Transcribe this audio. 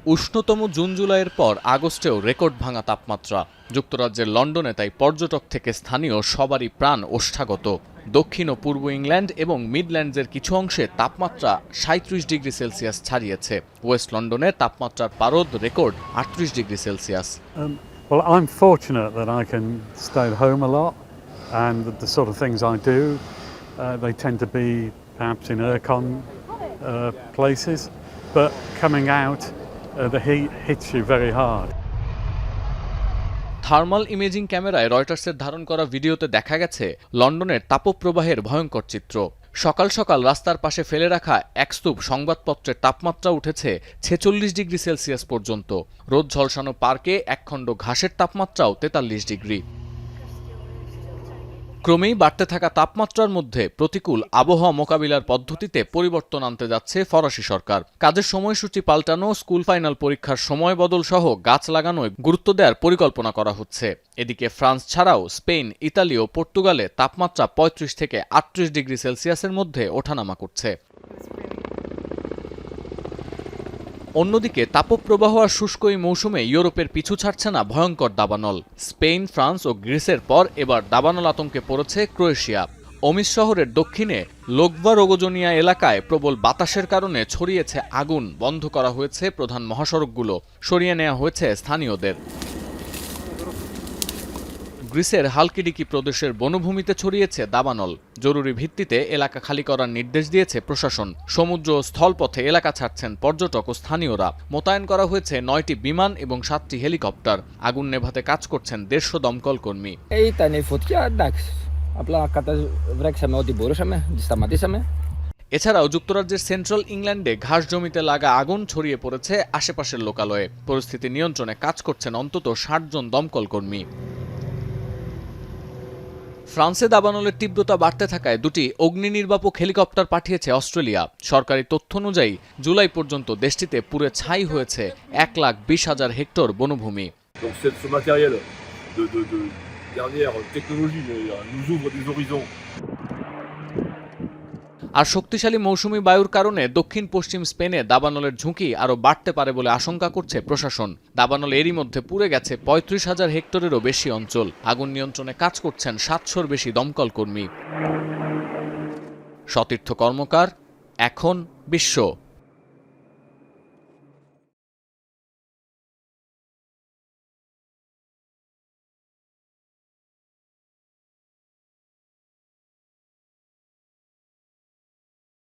উষ্ণতম June জুলাইয়ের পর আগস্টেও record ভাঙা তাপমাত্রা। যুক্তরাজ্যের লন্ডনে তাই পর্যটক থেকে স্থানীয় সবারই প্রাণ ওষ্ঠাগত। দক্ষিণ ও পূর্ব ইংল্যান্ড এবং মিডল্যান্ডসের কিছু অংশে তাপমাত্রা ৩৭ ডিগ্রি সেলসিয়াস ছাড়িয়েছে। ওয়েস্ট লন্ডনে তাপমাত্রার পারদ record ৩৮ degree Celsius. Well, I'm fortunate that I can stay at home a lot, and the sort of things I do, they tend to be perhaps in aircon places, but coming out, the heat hits you very hard. Thermal imaging ক্যামেরায় রয়টার্সের ধারণ করা ভিডিওতে দেখা গেছে লন্ডনের তাপপ্রবাহের ভয়ঙ্কর চিত্র। সকাল সকাল রাস্তার পাশে ফেলে রাখা এক স্তূপ সংবাদপত্রের তাপমাত্রা উঠেছে ৪৬ ডিগ্রি সেলসিয়াস পর্যন্ত। রোদ ঝলসানো পার্কে একখণ্ড ঘাসের তাপমাত্রাও ৪৩ ডিগ্রি। ক্রমেই বাড়তে থাকা তাপমাত্রার মধ্যে প্রতিকূল আবহাওয়া মোকাবিলার পদ্ধতিতে পরিবর্তন আনতে যাচ্ছে ফরাসি সরকার। কাজের সময়সূচি পাল্টানো, স্কুল ফাইনাল পরীক্ষার সময় বদল সহ গাছ লাগানোয় গুরুত্ব দেওয়ার পরিকল্পনা করা হচ্ছে। এদিকে ফ্রান্স ছাড়াও স্পেন, ইতালি ও পর্তুগালে তাপমাত্রা ৩৫ থেকে ৩৮ ডিগ্রি সেলসিয়াসের মধ্যে ওঠানামা করছে। অন্যদিকে তাপপ্রবাহ আর শুষ্ক এই মৌসুমে ইউরোপের পিছু ছাড়ছে না ভয়ঙ্কর দাবানল। স্পেন, ফ্রান্স ও গ্রিসের পর এবার দাবানল আতঙ্কে পড়েছে ক্রোয়েশিয়া। ওমিস শহরের দক্ষিণে লোকভা রোগোজনিয়া এলাকায় প্রবল বাতাসের কারণে ছড়িয়েছে আগুন। বন্ধ করা হয়েছে প্রধান মহাসড়কগুলো, সরিয়ে নেওয়া হয়েছে স্থানীয়দের। গ্রিসের হালকিডিকি প্রদেশের বনভূমিতে ছড়িয়েছে দাবানল। জরুরি ভিত্তিতে এলাকা খালি করার নির্দেশ দিয়েছে প্রশাসন। সমুদ্র ও স্থলপথে এলাকা ছাড়ছেন পর্যটক ও স্থানীয়রা। মোতায়েন করা হয়েছে ৯টি বিমান এবং ৭টি হেলিকপ্টার। আগুন নেভাতে কাজ করছেন ১৫০ দমকল কর্মী। এছাড়াও যুক্তরাজ্যের সেন্ট্রাল ইংল্যান্ডে ঘাস জমিতে লাগা আগুন ছড়িয়ে পড়েছে আশেপাশের লোকালয়ে। পরিস্থিতি নিয়ন্ত্রণে কাজ করছেন অন্তত ৬০ জন দমকল কর্মী। ফ্রান্সে দাবানলের তীব্রতা বাড়তে থাকায় দুটি অগ্নি নির্বাপক হেলিকপ্টার পাঠিয়েছে অস্ট্রেলিয়া। সরকারি তথ্য অনুযায়ী জুলাই পর্যন্ত দেশটিতে পুড়ে ছাই হয়েছে ১,২০,০০০ হেক্টর বনভূমি। আর শক্তিশালী মৌসুমী বায়ুর কারণে দক্ষিণ পশ্চিম স্পেনে দাবানলের ঝুঁকি আরও বাড়তে পারে বলে আশঙ্কা করছে প্রশাসন। দাবানল এরই মধ্যে পুড়ে গেছে ৩৫,০০০ হেক্টরেরও বেশি অঞ্চল। আগুন নিয়ন্ত্রণে কাজ করছেন ৭০০-র বেশি দমকল কর্মী। সতীর্থ কর্মকার, এখন বিশ্ব।